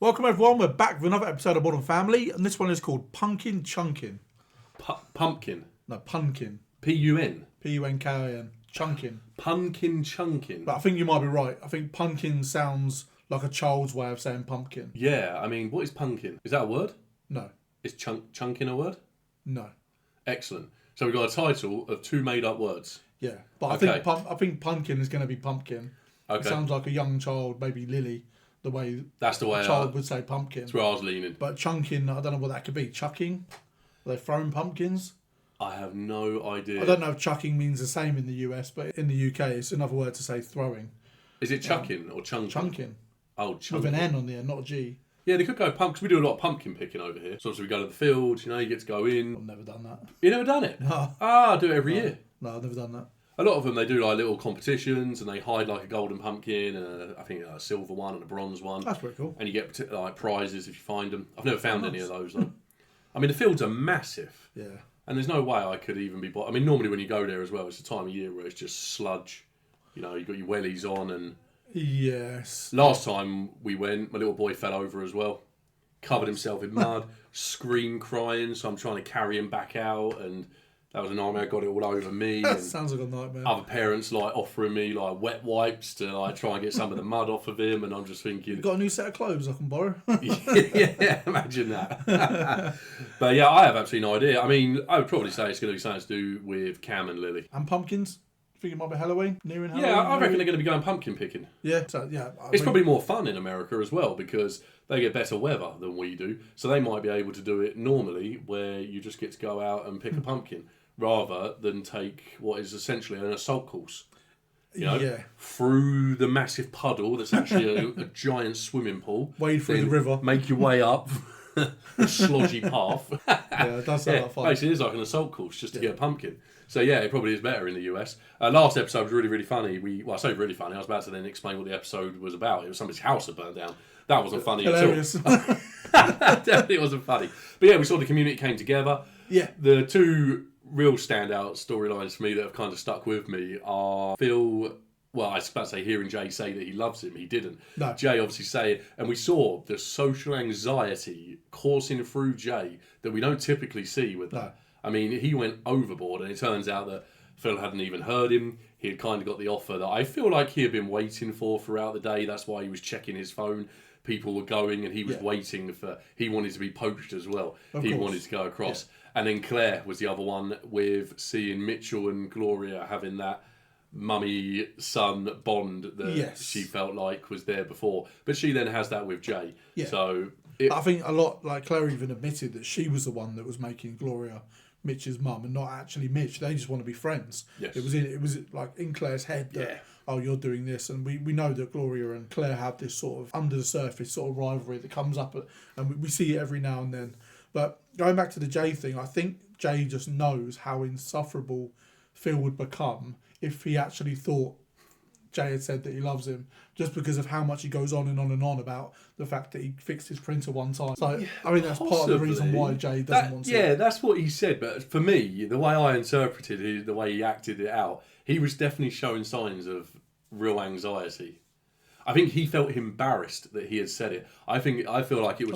Welcome everyone, we're back with another episode of Modern Family, and this one is called Punkin Chunkin. Pumpkin. No, Punkin. P-U-N. P-U-N-K-I-N. Chunkin. Punkin Chunkin. But I think you might be right. I think pumpkin sounds like a child's way of saying pumpkin. Yeah, I mean, what is pumpkin? Is that a word? No. Is chunkin a word? No. Excellent. So we've got a title of two made-up words. Yeah, but Okay. I think pumpkin is going to be pumpkin. Okay. It sounds like a young child, maybe Lily, the way That's the way a child would say pumpkin. That's where I was leaning. But chunkin, I don't know what that could be. Chucking? Are they throwing pumpkins? I have no idea. I don't know if chucking means the same in the US, but in the UK it's another word to say throwing. Is it chucking or chunkin? Chunkin. Oh, chunkin. With an N on the end, not a G. Yeah, they could go because we do a lot of pumpkin picking over here. So obviously we go to the field, you get to go in. I've never done that. You never done it? No. I do it every year. No, I've never done that. A lot of them, they do like little competitions and they hide like a golden pumpkin and I think a silver one and a bronze one. That's pretty cool. And you get like prizes if you find them. I've never found any of those though. I mean, the fields are massive. Yeah. And there's no way I could even be... I mean, normally when you go there as well, it's the time of year where it's just sludge. You've got your wellies on and... Yes. Last time we went, my little boy fell over as well. Covered himself in mud, screamed crying, so I'm trying to carry him back out and... That was a nightmare. Got it all over me. That sounds like a nightmare. Other parents offering me wet wipes to try and get some of the mud off of him, and I'm just thinking, You got a new set of clothes I can borrow? yeah, imagine that. But yeah, I have absolutely no idea. I mean, I would probably say it's going to be something to do with Cam and Lily. And pumpkins? Think it might be Halloween? Nearing Halloween? Yeah, I reckon they're going to be going pumpkin picking. Yeah, yeah. It's probably more fun in America as well because they get better weather than we do, so they might be able to do it normally, where you just get to go out and pick a pumpkin. Rather than take what is essentially an assault course. Through the massive puddle that's actually a giant swimming pool. Wade through the river. Make your way up a slodgy path. Yeah, it does sound like fun. Basically, it's like an assault course just to get a pumpkin. So yeah, it probably is better in the US. Last episode was really, really funny. I say really funny. I was about to then explain what the episode was about. It was somebody's house had burned down. That wasn't funny Hilarious. at all. Definitely wasn't funny. But yeah, we saw the community came together. Yeah. The two real standout storylines for me that have kind of stuck with me are Phil. Well, I was about to say hearing Jay say that he loves him. He didn't. No. Jay obviously say it. And we saw the social anxiety coursing through Jay that we don't typically see with that. I mean, he went overboard and it turns out that Phil hadn't even heard him. He had kind of got the offer that I feel like he had been waiting for throughout the day. That's why he was checking his phone. People were going and he was waiting for... He wanted to be poached as well. He wanted to go across. Yeah. And then Claire was the other one with seeing Mitchell and Gloria having that mummy-son bond that she felt like was there before. But she then has that with Jay. Yeah. So I think a lot, like Claire even admitted that she was the one that was making Gloria Mitch's mum and not actually Mitch. They just want to be friends. Yes. It was like in Claire's head that, oh, you're doing this. And we know that Gloria and Claire have this sort of under the surface sort of rivalry that comes up and we see it every now and then. But going back to the Jay thing, I think Jay just knows how insufferable Phil would become if he actually thought Jay had said that he loves him, just because of how much he goes on and on about the fact that he fixed his printer one time. So, I mean, that's part of the reason why Jay doesn't want to. Yeah, that's what he said. But for me, the way I interpreted it, the way he acted it out, he was definitely showing signs of real anxiety. I think he felt embarrassed that he had said it. I feel like it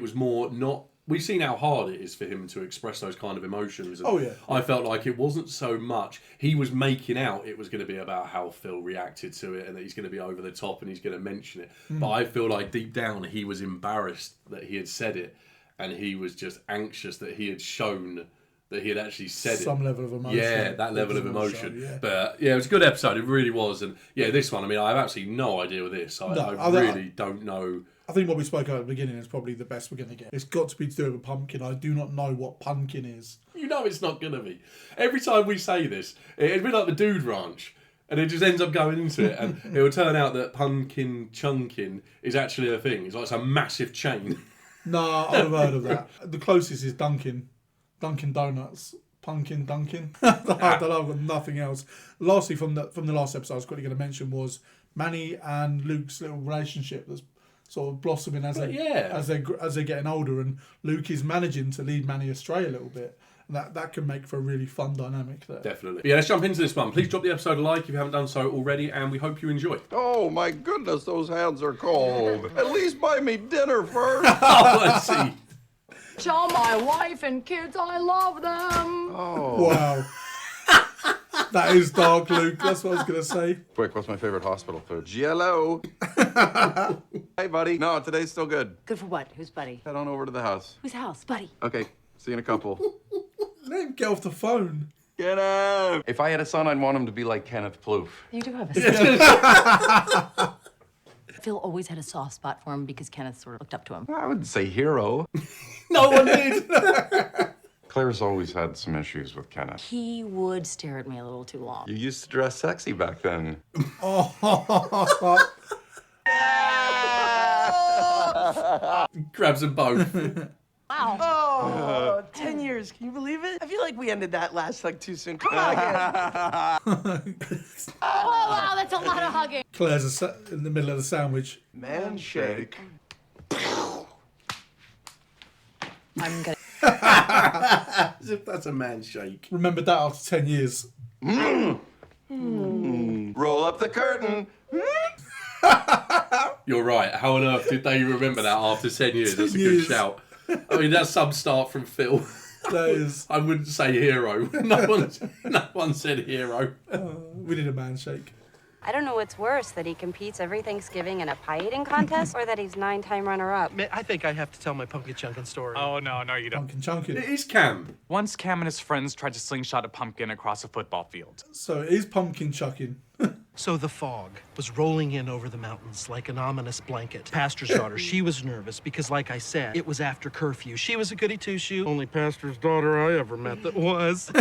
was more not. We've seen how hard it is for him to express those kind of emotions. And I felt like it wasn't so much. He was making out it was going to be about how Phil reacted to it and that he's going to be over the top and he's going to mention it. But I feel like deep down he was embarrassed that he had said it and he was just anxious that he had shown that he had actually said some level of emotion. Yeah, that level of emotion. But yeah, it was a good episode. It really was. And yeah, this one, I mean, I have absolutely no idea with this. I really don't know. I think what we spoke about at the beginning is probably the best we're going to get. It's got to be to do with a pumpkin. I do not know what pumpkin is. You know it's not going to be. Every time we say this, it'd be like the Dude Ranch. And it just ends up going into it. And it will turn out that Punkin Chunkin is actually a thing. It's a massive chain. No, I've heard of that. The closest is Dunkin' Donuts. Punkin Dunkin'. I don't know, I've got nothing else. Lastly, from the last episode I was quickly going to mention was Manny and Luke's little relationship that's sort of blossoming as they're getting older, and Luke is managing to lead Manny astray a little bit. That can make for a really fun dynamic there. Definitely. But yeah, let's jump into this one. Please drop the episode a like if you haven't done so already, and we hope you enjoy. Oh my goodness, those hands are cold. At least buy me dinner first. Oh, let's see. Tell my wife and kids I love them. Oh. Wow. That is dark, Luke. That's what I was going to say. Quick, what's my favorite hospital food? Jello. Hey, buddy. No, today's still good. Good for what? Who's buddy? Head on over to the house. Whose house? Buddy. Okay, see you in a couple. Let him get off the phone. Get him! If I had a son, I'd want him to be like Kenneth Plouffe. You do have a son. Phil always had a soft spot for him because Kenneth sort of looked up to him. I wouldn't say hero. No one did. Claire's always had some issues with Kenneth. He would stare at me a little too long. You used to dress sexy back then. Grabs them both. Wow. Oh, 10 years. Can you believe it? I feel like we ended that last too soon. Come on again. Oh, wow, that's a lot of hugging. Claire's in the middle of the sandwich. Man shake. I'm gonna. As if that's a man shake. Remembered that after 10 years. Roll up the curtain. You're right. How on earth did they remember that after 10 years? That's a 10 good years. shout. I mean, that's some start from Phil. That is. I wouldn't say hero. No one said hero. We did a man shake. I don't know what's worse, that he competes every Thanksgiving in a pie eating contest or that he's 9-time runner-up. I think I have to tell my Punkin Chunkin story. Oh, no, you don't. Punkin Chunkin. It is Cam. Once Cam and his friends tried to slingshot a pumpkin across a football field. So it is Pumpkin Chucking. So the fog was rolling in over the mountains like an ominous blanket. Pastor's daughter, she was nervous because, like I said, it was after curfew. She was a goody two-shoe. Only pastor's daughter I ever met that was.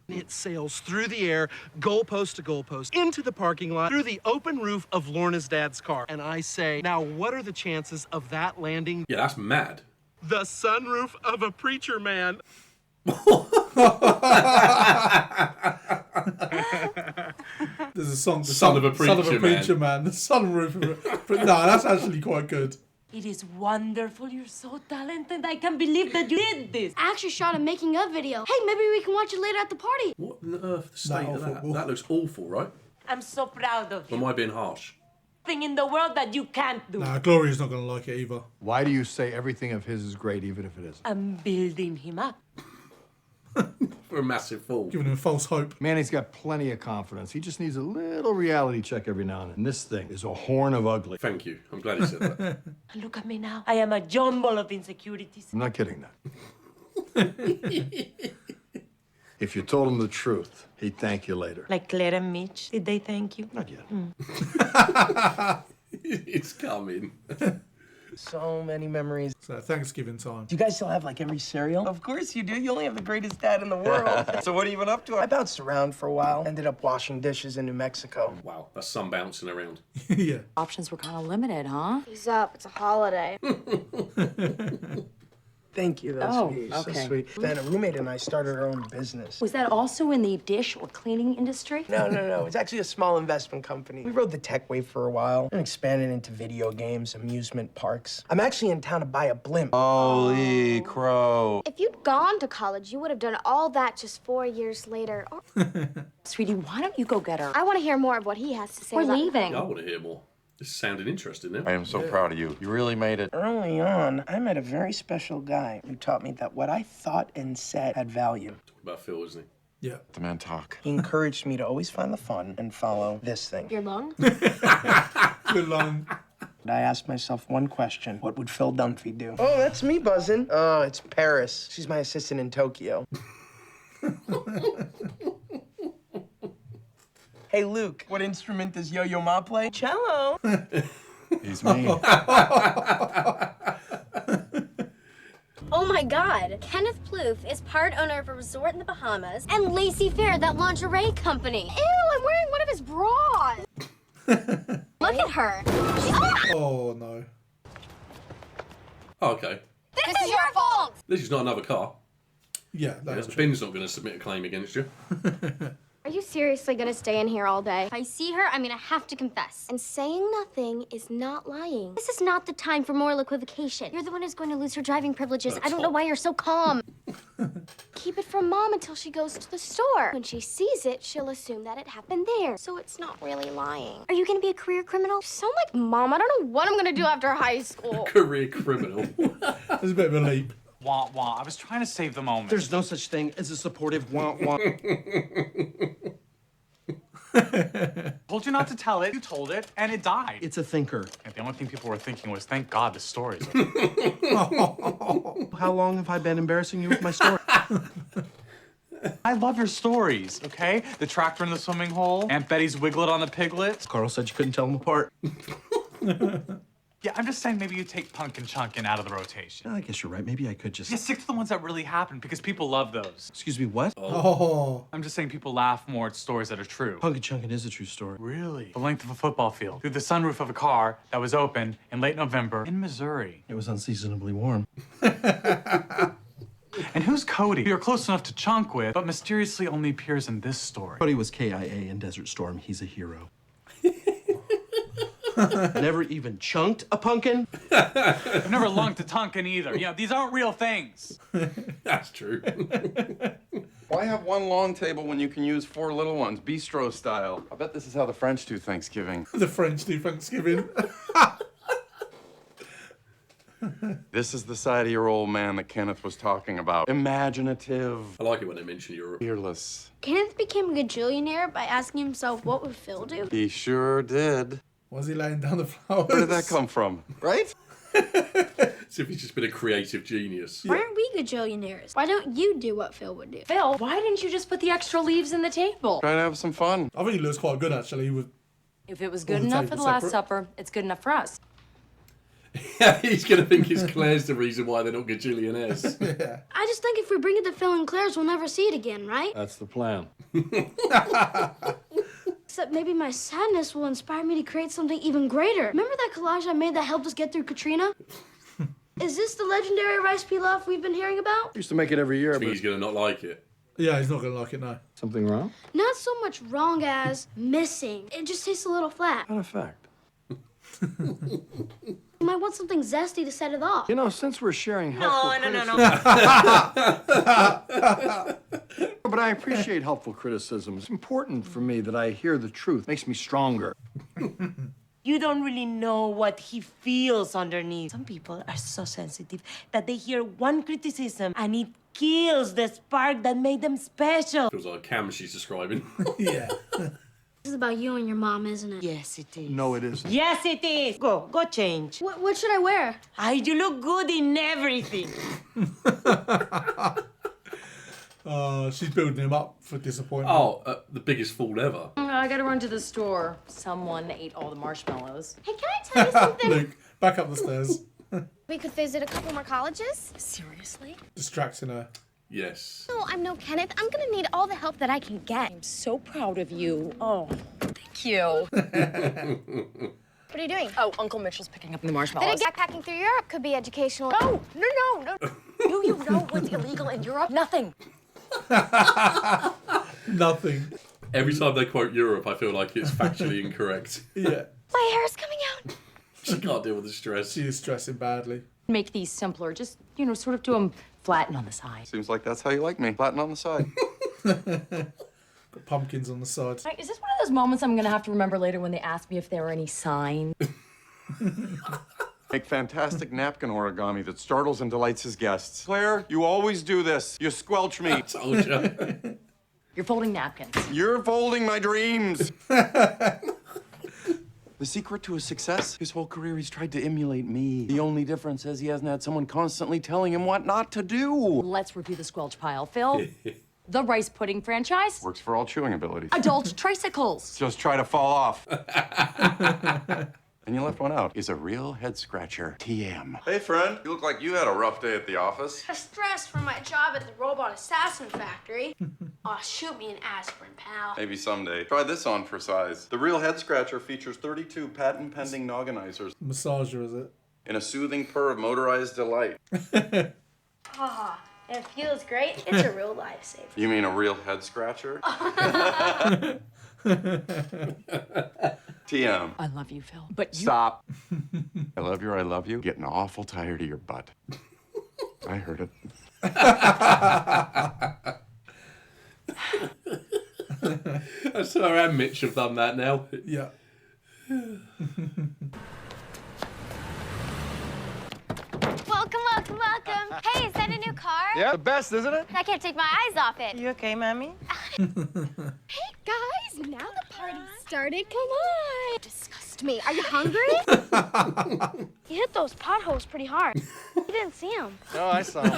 It sails through the air, goalpost to goalpost, into the parking lot, through the open roof of Lorna's dad's car. And I say, now what are the chances of that landing Yeah, that's mad. the sunroof of a preacher man? There's a song, Son of a Preacher Man. The sunroof of a... No, that's actually quite good. It is wonderful. You're so talented. I can't believe that you did this. I actually shot a making of video. Hey, maybe we can watch it later at the party. What on earth the state of that? Awful. That looks awful, right? I'm so proud of Or you. am I being harsh? Thing in the world that you can't do. Nah, Gloria's not going to like it either. Why do you say everything of his is great, even if it isn't? I'm building him up. For a massive fall. Giving him false hope. Manny's got plenty of confidence. He just needs a little reality check every now and then. And this thing is a horn of ugly. Thank you. I'm glad he said that. Look at me now. I am a jumble of insecurities. I'm not kidding that. If you told him the truth, he'd thank you later. Like Claire and Mitch. Did they thank you? Not yet. It's coming. So many memories. So Thanksgiving time. Do you guys still have like every cereal? Of course you do. You only have the greatest dad in the world. So what have you been up to? I bounced around for a while. Ended up washing dishes in New Mexico. Wow, that's some bouncing around. Yeah. Options were kind of limited, huh? He's up. It's a holiday. Thank you. That's Oh, sweet. okay. So sweet. Then a roommate and I started our own business. Was that also in the dish or cleaning industry? No. It's actually a small investment company. We rode the tech wave for a while and expanded into video games, amusement parks. I'm actually in town to buy a blimp. Holy crow. If you'd gone to college, you would have done all that just 4 years later. Sweetie, why don't you go get her? I want to hear more of what he has to say. We're about- leaving. I want to hear more. This is sounding interesting now. I am so proud of you. You really made it. Early on, I met a very special guy who taught me that what I thought and said had value. Talking about Phil, isn't he? Yeah. The man talk. He encouraged me to always find the fun and follow this thing. Your lung? Good long. I asked myself one question. What would Phil Dunphy do? Oh, that's me buzzing. Oh, it's Paris. She's my assistant in Tokyo. Hey, Luke, what instrument does Yo-Yo Ma play? Cello. He's me. Oh my God. Kenneth Plouffe is part owner of a resort in the Bahamas and Lacey Fair, that lingerie company. Ew, I'm wearing one of his bras. Look at her. Oh, no. Oh, okay. This is your fault. This is not another car. Yeah, that's The true. bin's not going to submit a claim against you. Are you seriously gonna stay in here all day? If I see her, I'm gonna have to confess. And saying nothing is not lying. This is not the time for moral equivocation. You're the one who's going to lose her driving privileges. I don't know why you're so calm. Keep it from Mom until she goes to the store. When she sees it, she'll assume that it happened there. So it's not really lying. Are you gonna be a career criminal? You sound like Mom. I don't know what I'm gonna do after high school. Career criminal. There's a bit of a leap. Wah, wah. I was trying to save the moment. There's no such thing as a supportive wah-wah. Told you not to tell it. You told it, and it died. It's a thinker. And the only thing people were thinking was, thank God the story's How long have I been embarrassing you with my story? I love your stories, okay? The tractor in the swimming hole, Aunt Betty's wiglet on the piglet. Carl said you couldn't tell them apart. Yeah, I'm just saying maybe you take Punkin Chunkin out of the rotation. I guess you're right. Maybe I could just... Yeah, stick to the ones that really happened because people love those. Excuse me, what? Oh. I'm just saying people laugh more at stories that are true. Punkin Chunkin is a true story. Really? The length of a football field, through the sunroof of a car that was open in late November in Missouri. It was unseasonably warm. And who's Cody? You're close enough to chunk with, but mysteriously only appears in this story. Cody was KIA in Desert Storm. He's a hero. Never even chunked a pumpkin? I've never lunked a Tunkin either. You know, these aren't real things. That's true. Why have one long table when you can use 4 little ones, bistro style? I bet this is how the French do Thanksgiving. The French do Thanksgiving. This is the side of your old man that Kenneth was talking about. Imaginative. I like it when they mention Europe. Fearless. Kenneth became a gajillionaire by asking himself, what would Phil do? He sure did. Was he laying down the flowers? Where did that come from? Right? As if he's just been a creative genius. Why aren't we gajillionaires? Why don't you do what Phil would do? Phil, why didn't you just put the extra leaves in the table? Trying to have some fun. I think he looks quite good, actually. With If it was good the enough for table the Last separate. Supper, it's good enough for us. Yeah, he's going to think it's Claire's the reason why they're not gajillionaires. I just think if we bring it to Phil and Claire's, we'll never see it again, right? That's the plan. Except maybe my sadness will inspire me to create something even greater. Remember that collage I made that helped us get through Katrina? Is this the legendary rice pilaf we've been hearing about? Used to make it every year, I think but he's going to not like it. Yeah, he's not going to like it, no. something wrong? Not so much wrong as missing. It just tastes a little flat. Not a fact. You might want something zesty to set it off. You know, since we're sharing helpful criticism... But I appreciate helpful criticism. It's important for me that I hear the truth. It makes me stronger. You don't really know what he feels underneath. Some people are so sensitive that they hear one criticism and it kills the spark that made them special. Feels like a cam she's describing. Yeah. This is about you and your mom, isn't it? Yes, it is. No, it isn't. Yes, it is. Go change. What should I wear? You look good in everything. She's building him up for disappointment. Oh, the biggest fool ever. I gotta run to the store. Someone ate all the marshmallows. Hey, can I tell you something? Luke, back up the stairs. We could visit a couple more colleges? Seriously? Distracting her. Yes. No, I'm no Kenneth. I'm gonna need all the help that I can get. I'm so proud of you. Oh, thank you. What are you doing? Oh, Uncle Mitchell's picking up the That marshmallows. backpacking through Europe could be educational. No. Do you know what's illegal in Europe? Nothing. Nothing. Every time they quote Europe, I feel like it's factually incorrect. Yeah. My hair is coming out. She can't deal with the stress. She is stressing badly. Make these simpler. Just, sort of do them flatten on the side. Seems like that's how you like me. Flatten on the side. Got pumpkins on the side. Is this one of those moments I'm gonna have to remember later when they ask me if there are any signs? Make fantastic napkin origami that startles and delights his guests. Claire, you always do this. You squelch me. Told you. You're folding napkins. You're folding my dreams. The secret to his success? His whole career, he's tried to emulate me. The only difference is he hasn't had someone constantly telling him what not to do. Let's review the squelch pile. Phil, the rice pudding franchise, Works for all chewing abilities. adult tricycles. Just try to fall off. And you left one out. Is a real head scratcher. TM. Hey, friend. You look like you had a rough day at the office. Stressed from my job at the robot assassin factory. Aw, shoot me an aspirin, pal. Maybe someday. Try this on for size. The real head scratcher features 32 patent-pending nogginizers Massager, is it? in a soothing purr of motorized delight. It feels great. It's a real lifesaver. You mean a real head scratcher? TM. I love you, Phil. But you... Stop. I love you. Getting awful tired of your butt. I heard it. Sarah and Mitch have done that now. Yeah. Welcome. Hey, is that a new car? Yeah, the best, isn't it? I can't take my eyes off it. You okay, Mommy? Hey, guys, now the party started. Come on. Disgust me. Are you hungry? You hit those potholes pretty hard. You didn't see them. No, I saw him.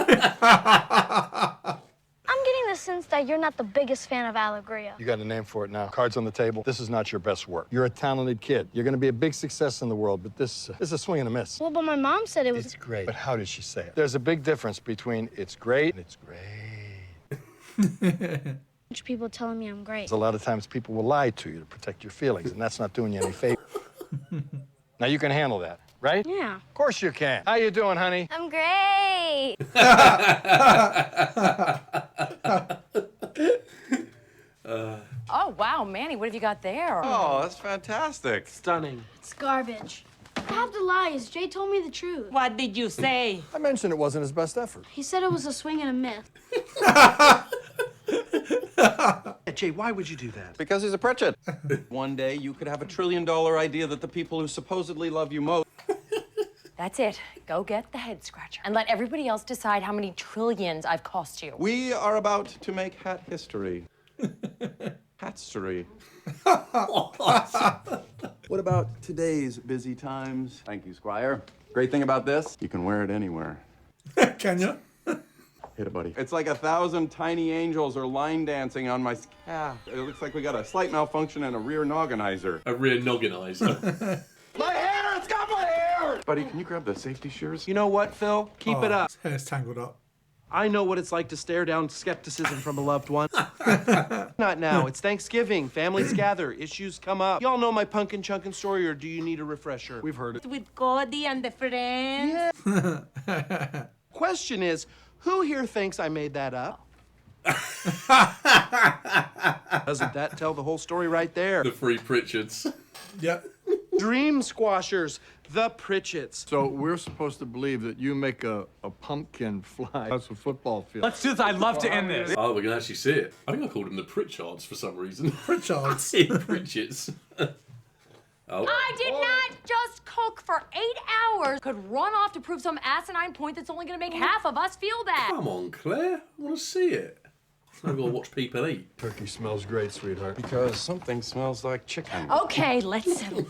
I'm getting the sense that you're not the biggest fan of Alegria. You got a name for it now. Cards on the table. This is not your best work. You're a talented kid. You're going to be a big success in the world, but this is a swing and a miss. Well, but my mom said it was... It's great. But how did she say it? There's a big difference between it's great and it's great. People telling me I'm great. A lot of times people will lie to you to protect your feelings, and that's not doing you any favor. Now, you can handle that, right? Yeah. Of course you can. How you doing, honey? I'm great. Oh, wow, Manny, what have you got there? Oh, that's fantastic. Stunning. It's garbage. I have to lie. Jay told me the truth. What did you say? I mentioned it wasn't his best effort. He said it was a swing and a miss. Jay, why would you do that? Because he's a Pritchett. One day you could have $1 trillion idea that the people who supposedly love you most. That's it. Go get the head scratcher. And let everybody else decide how many trillions I've cost you. We are about to make hat history. Hatstory. What about today's busy times? Thank you, Squire. Great thing about this, you can wear it anywhere. Can you? Hit it, buddy. It's like 1,000 tiny angels are line dancing on my calf. It looks like we got a slight malfunction and a rear nogginizer. A rear nogginizer. My hair! It's got my hair! Buddy, can you grab the safety shears? You know what, Phil? Keep it up. His hair's tangled up. I know what it's like to stare down skepticism from a loved one. Not now. It's Thanksgiving. Families gather. Issues come up. Y'all know my Punkin Chunkin story, or do you need a refresher? We've heard it. With Cody and the friends? Yeah. Question is, who here thinks I made that up? Doesn't that tell the whole story right there? The three Pritchards. Yeah. Dream squashers, the Pritchetts. So we're supposed to believe that you make a pumpkin fly. That's a football field. Let's do this. I'd love to end this. Oh, we're going to actually see it. I think I called them the Pritchards for some reason. Pritchards. Pritchards. Oh. I did not just cook for 8 hours. Could run off to prove some asinine point that's only going to make half of us feel bad. Come on, Claire. I want to see it. I've got to watch people eat. Turkey smells great, sweetheart. Because something smells like chicken. Okay, let's settle.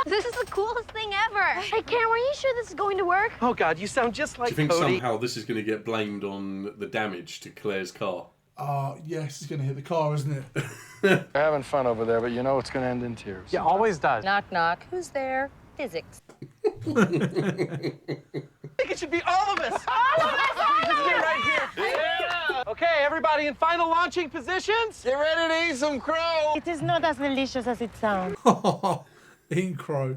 This is the coolest thing ever. Hey, Cam, are you sure this is going to work? Oh, God, you sound just like Do you think Cody. somehow this is going to get blamed on the damage to Claire's car? Yes, it's going to hit the car, isn't it? You're having fun over there, but you know it's going to end in tears. Yeah, always does. Knock, knock. Who's there? Physics. I think it should be all of us. All of us! Right here. Yeah. Okay, everybody in final launching positions? Get ready to eat some crow. It is not as delicious as it sounds. Eating crow.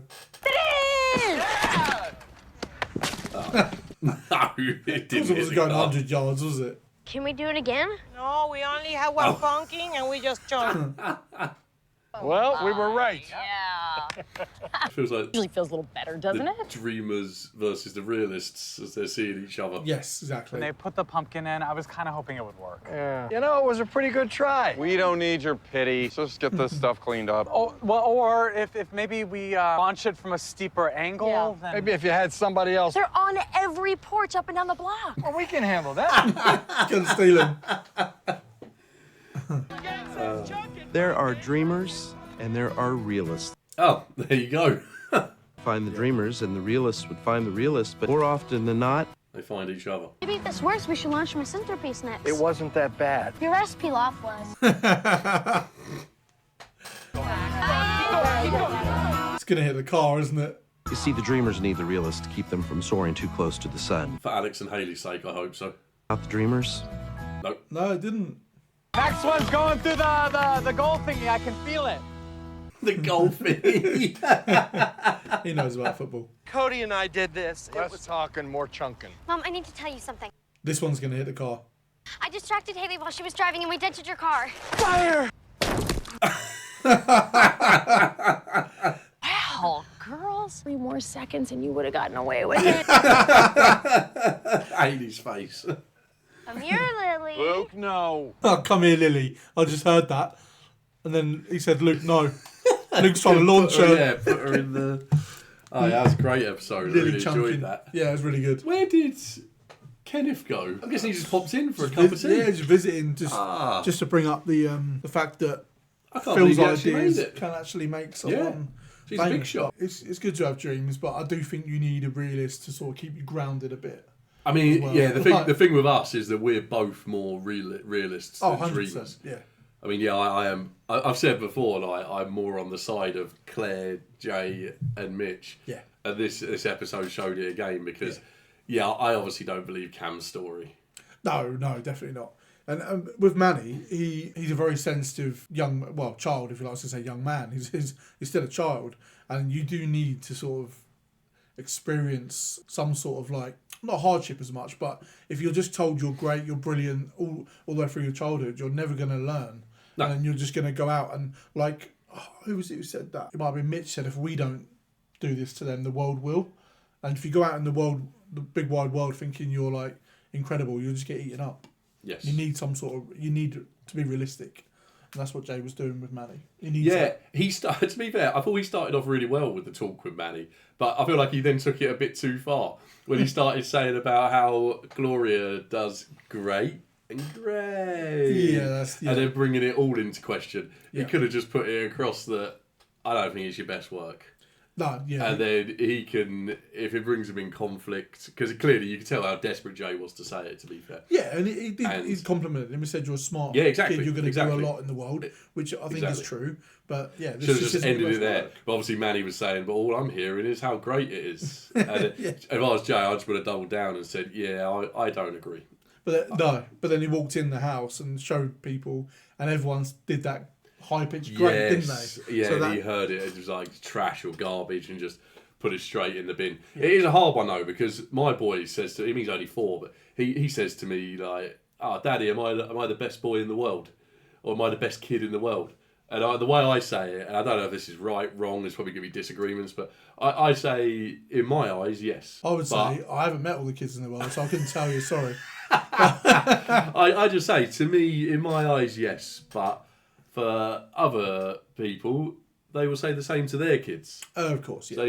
No, it It didn't. was going 100 yards, was it? Can we do it again? No, we only have one pumpkin and we just choked. Well, we were right. Yeah. Feels like Usually feels a little better, doesn't the it? dreamers versus the realists as they're seeing each other. Yes, exactly. When they put the pumpkin in, I was kind of hoping it would work. Yeah. You know, it was a pretty good try. We don't need your pity. So just get this stuff cleaned up. Oh, well, or if maybe we launch it from a steeper angle, then... Maybe if you had somebody else. They're on every porch up and down the block. Well, we can handle that. Couldn't steal him. There are dreamers and there are realists. Oh, there you go. Find the dreamers and the realists would find the realists, but more often than not, They find each other. Maybe if this works, we should launch my centerpiece next. It wasn't that bad. Your recipe pilaf was. It's going to hit the car, isn't it? you see, the dreamers need the realists to keep them from soaring too close to the sun. For Alex and Haley's sake, I hope so. Not the dreamers? Nope. No, it didn't. Next one's going through the gold thingy. I can feel it. The golfing. He knows about football. Cody and I did this. Less talking, more chunking. Mom, I need to tell you something. This one's going to hit the car. I distracted Haley while she was driving and we dented your car. Fire! Wow, girls. 3 more seconds and you would have gotten away with it. Haley's face. Come here, Lily. Luke, no. Oh, come here, Lily. I just heard that. And then he said, Luke, no. Luke's trying to launch her. Yeah, put her in the... Oh, yeah, that was a great episode. I really enjoyed that. Yeah, it was really good. Where did Kenneth go? I'm guessing he just popped in for a cup of tea. Yeah, just visiting, just to bring up the fact that I can't Phil's believe he ideas made it. can actually make someone She's a big shot. It's good to have dreams, but I do think you need a realist to sort of keep you grounded a bit. I mean, well. yeah, the thing with us is that we're both more realists than 100%, dreamers. yeah. I mean, yeah, I am. I've said before, like, I'm more on the side of Claire, Jay, and Mitch. Yeah. And this episode showed it again because, I obviously don't believe Cam's story. No, definitely not. And with Manny, he's a very sensitive child, if you like to say young man. He's still a child, and you do need to sort of experience some sort of like, not hardship as much, but if you're just told you're great, you're brilliant all the way through your childhood, you're never going to learn. No. And you're just going to go out and like, who was it who said that? It might have been Mitch said, if we don't do this to them, the world will. And if you go out in the world, the big wide world, thinking you're like incredible, you'll just get eaten up. Yes. You need you need to be realistic. And that's what Jay was doing with Manny. He started. To be fair, I thought he started off really well with the talk with Manny, but I feel like he then took it a bit too far when he started saying about how Gloria does great and great, and then bringing it all into question. He could have just put it across that I don't think it's your best work. No, yeah. And then he can, if it brings him in conflict, because clearly you can tell how desperate Jay was to say it, to be fair. Yeah, and he complimented him. He said, you're a smart kid, you're going to do a lot in the world, which I think is true. But yeah, this should have just ended it there. Work. But obviously Manny was saying, but all I'm hearing is how great it is. And if I was Jay, I just would have doubled down and said, I don't agree. But then he walked in the house and showed people, and everyone did that high-pitched great, didn't they? Yeah, so he heard it. It was like trash or garbage and just put it straight in the bin. Yeah. It is a hard one, though, because my boy says to him, he's only 4, but he says to me, like, Daddy, am I the best boy in the world? Or am I the best kid in the world? And the way I say it, and I don't know if this is right, wrong, there's probably going to be disagreements, but I say, in my eyes, yes. I would say, I haven't met all the kids in the world, so I couldn't tell you, sorry. I just say, to me, in my eyes, yes, but for other people, they will say the same to their kids. Of course, yeah. So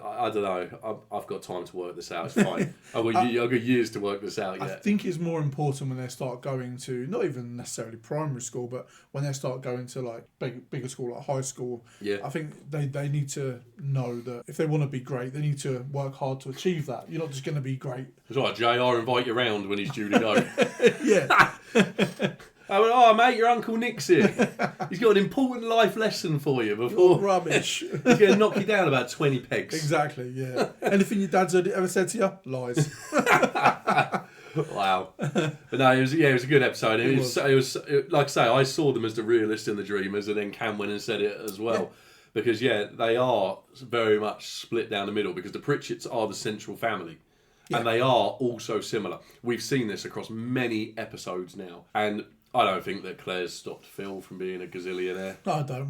I don't know. I've got time to work this out. It's fine. I've got years to work this out yet. I think it's more important when they start going to, not even necessarily primary school, but when they start going to like bigger school, like high school. Yeah. I think they need to know that if they want to be great, they need to work hard to achieve that. You're not just going to be great. It's all right, Jay. I'll invite you round when he's due to go. Yeah. I went, mate, your Uncle Nick's here. He's got an important life lesson for you before. Rubbish. He's going to knock you down about 20 pegs. Exactly, yeah. Anything your dad's ever said to you? Lies. Wow. But no, it was a good episode. It was like I say, I saw them as the realist and the dreamers, and then Cam went and said it as well. Yeah. Because, they are very much split down the middle, because the Pritchetts are the central family. Yeah. And they are also similar. We've seen this across many episodes now. And I don't think that Claire's stopped Phil from being a gazillionaire. No, I don't.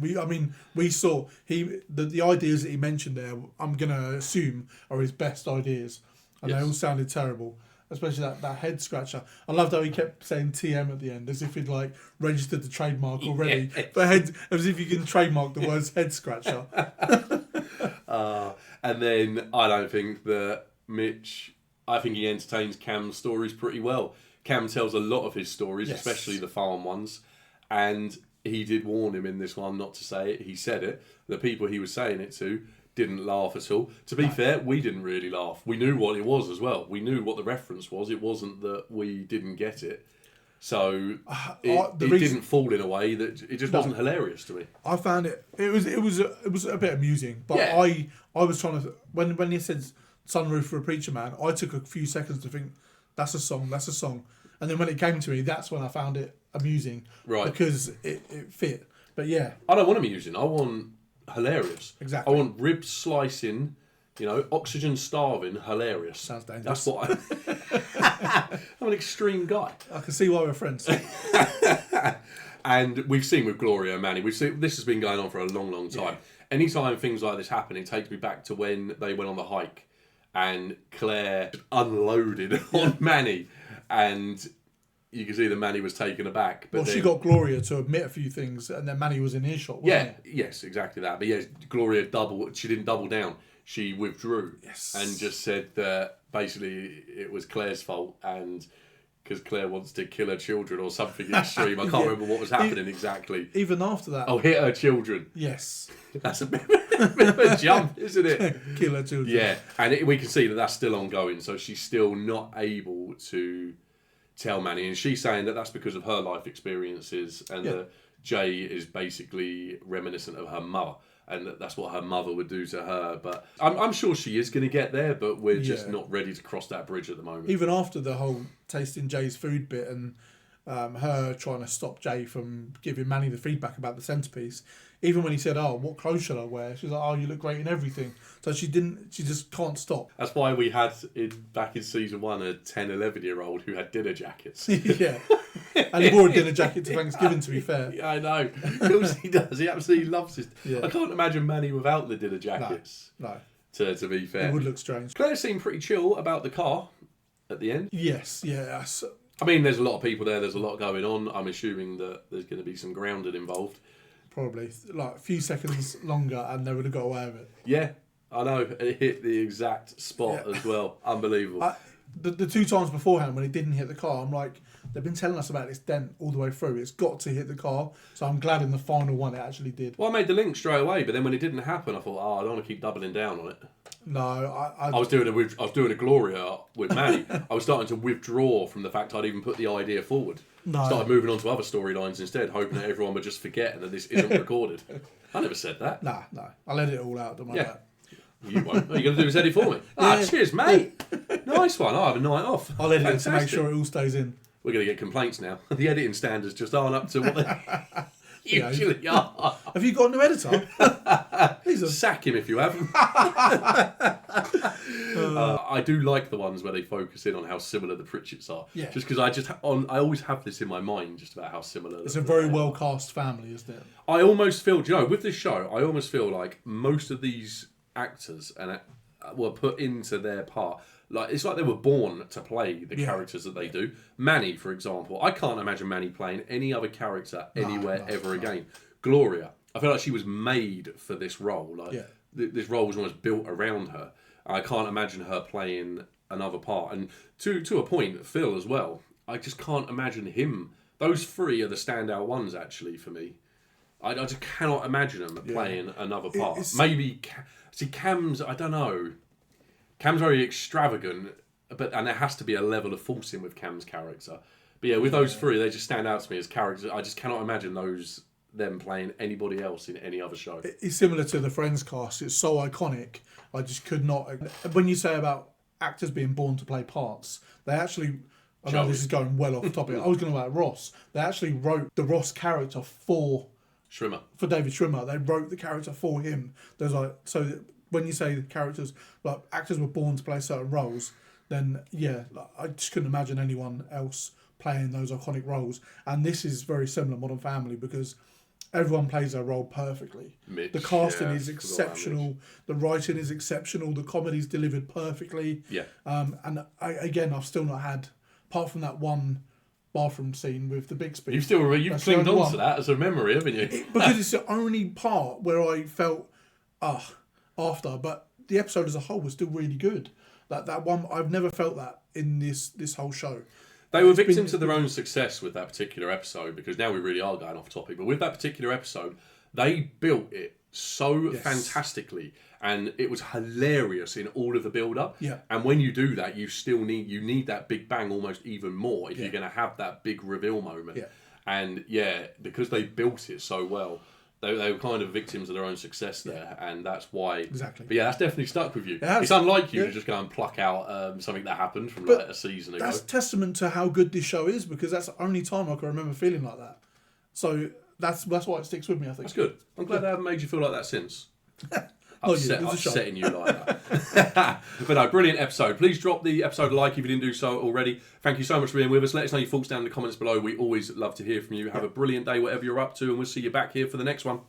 We saw the ideas that he mentioned there, I'm going to assume, are his best ideas. And they all sounded terrible. Especially that head scratcher. I loved how he kept saying TM at the end, as if he'd like registered the trademark already. But as if you can trademark the words head scratcher. And then I don't think that Mitch, I think he entertains Cam's stories pretty well. Cam tells a lot of his stories, especially the farm ones, and he did warn him in this one not to say it. He said it. The people he was saying it to didn't laugh at all. To be fair, we didn't really laugh. We knew what it was as well. We knew what the reference was. It wasn't that we didn't get it. So it didn't fall in a way that it just wasn't hilarious to me. I found it was a bit amusing, but I was trying to, when he said sunroof for a preacher man, I took a few seconds to think, that's a song. And then when it came to me, that's when I found it amusing. Right. Because it fit. But yeah. I don't want amusing. I want hilarious. Exactly. I want rib slicing, oxygen starving, hilarious. Sounds dangerous. That's what I'm an extreme guy. I can see why we're friends. And we've seen with Gloria and Manny, this has been going on for a long, long time. Yeah. Anytime things like this happen, it takes me back to when they went on the hike and Claire unloaded on Manny, and you can see that Manny was taken aback. But she got Gloria to admit a few things, and then Manny was in earshot, wasn't he? Yes, exactly that. But yes, Gloria she didn't double down. She withdrew and just said that basically it was Claire's fault, and because Claire wants to kill her children or something extreme. I can't remember what was happening exactly. Even after that. Oh, hit her children. Yes. That's a bit of a jump, isn't it? Kill her children. Yeah, and we can see that that's still ongoing, so she's still not able to tell Manny, and she's saying that that's because of her life experiences, and that Jay is basically reminiscent of her mother, and that's what her mother would do to her. But I'm sure she is going to get there, but we're just not ready to cross that bridge at the moment. Even after the whole tasting Jay's food bit and her trying to stop Jay from giving Manny the feedback about the centerpiece, even when he said, "Oh, what clothes should I wear?" She's like, "Oh, you look great in everything." So she just can't stop. That's why we had back in season 1 a 10, 11-year-old who had dinner jackets. Yeah. And he wore a dinner jacket to Thanksgiving, to be fair. Yeah, I know. Of course he does. He absolutely loves it. Yeah. I can't imagine Manny without the dinner jackets. No. To be fair. It would look strange. Claire seemed pretty chill about the car at the end. Yes, yeah. I mean, there's a lot of people there. There's a lot going on. I'm assuming that there's going to be some grounding involved. Probably. Like a few seconds longer and they would have got away with it. Yeah, I know. It hit the exact spot as well. Unbelievable. The 2 times beforehand when it didn't hit the car, I'm like, they've been telling us about this dent all the way through. It's got to hit the car. So I'm glad in the final one it actually did. Well, I made the link straight away, but then when it didn't happen, I thought, I don't want to keep doubling down on it. No, I was doing a Gloria with Manny. I was starting to withdraw from the fact I'd even put the idea forward. No. Started moving on to other storylines instead, hoping that everyone would just forget and that this isn't recorded. I never said that. No. I let it all out. Don't worry about it. You won't. All you're going to do is edit for me. Cheers, mate. Nice one. I'll have a night off. I'll edit it to make sure it all stays in. We're going to get complaints now. The editing standards just aren't up to what they usually are. Have you got a new editor? Sack him if you haven't. I do like the ones where they focus in on how similar the Pritchetts are. Yeah. Just because I always have this in my mind just about how similar. It's a very well cast family, isn't it? I almost feel, with this show, I almost feel like most of these actors were put into their part. Like it's like they were born to play the characters that they do. Manny, for example, I can't imagine Manny playing any other character anywhere ever again. Gloria, I feel like she was made for this role. Like this role was almost built around her. I can't imagine her playing another part. And to a point, Phil as well. I just can't imagine him. Those 3 are the standout ones actually for me. I just cannot imagine him playing another part. Maybe Cam's. I don't know. Cam's very extravagant, and there has to be a level of forcing with Cam's character. But yeah, with those 3, they just stand out to me as characters. I just cannot imagine them playing anybody else in any other show. It's similar to the Friends cast. It's so iconic. I just could not. When you say about actors being born to play parts, they actually. I know this is going well off topic. I was going to about Ross. They actually wrote the Ross character for Schwimmer. For David Schwimmer. They wrote the character for him. There's when you say the characters, like actors were born to play certain roles, then I just couldn't imagine anyone else playing those iconic roles. And this is very similar, Modern Family, because everyone plays their role perfectly. Mitch, the casting is exceptional, the writing is exceptional, the comedy's delivered perfectly. Yeah. And I've still not had, apart from that one bathroom scene with the big speech. You've clinged on to that as a memory, haven't you? Because it's the only part where I felt after, but the episode as a whole was still really good. That one, I've never felt that in this whole show. They were victims of their own success with that particular episode, because now we really are going off topic. But with that particular episode, they built it so fantastically, and it was hilarious in all of the build-up. Yeah. And when you do that, you need that big bang almost even more if you're going to have that big reveal moment. Yeah. And because they built it so well, they were kind of victims of their own success there, and that's why. Exactly. But that's definitely stuck with you. It's unlike you to just go and pluck out something that happened from a season ago. That's testament to how good this show is, because that's the only time I can remember feeling like that. So that's why it sticks with me, I think. That's good. I'm glad I haven't made you feel like that since. Not you, it was a shock. Upsetting you like that. But no, brilliant episode. Please drop the episode a like if you didn't do so already. Thank you so much for being with us. Let us know your thoughts down in the comments below. We always love to hear from you. Have a brilliant day, whatever you're up to, and we'll see you back here for the next one.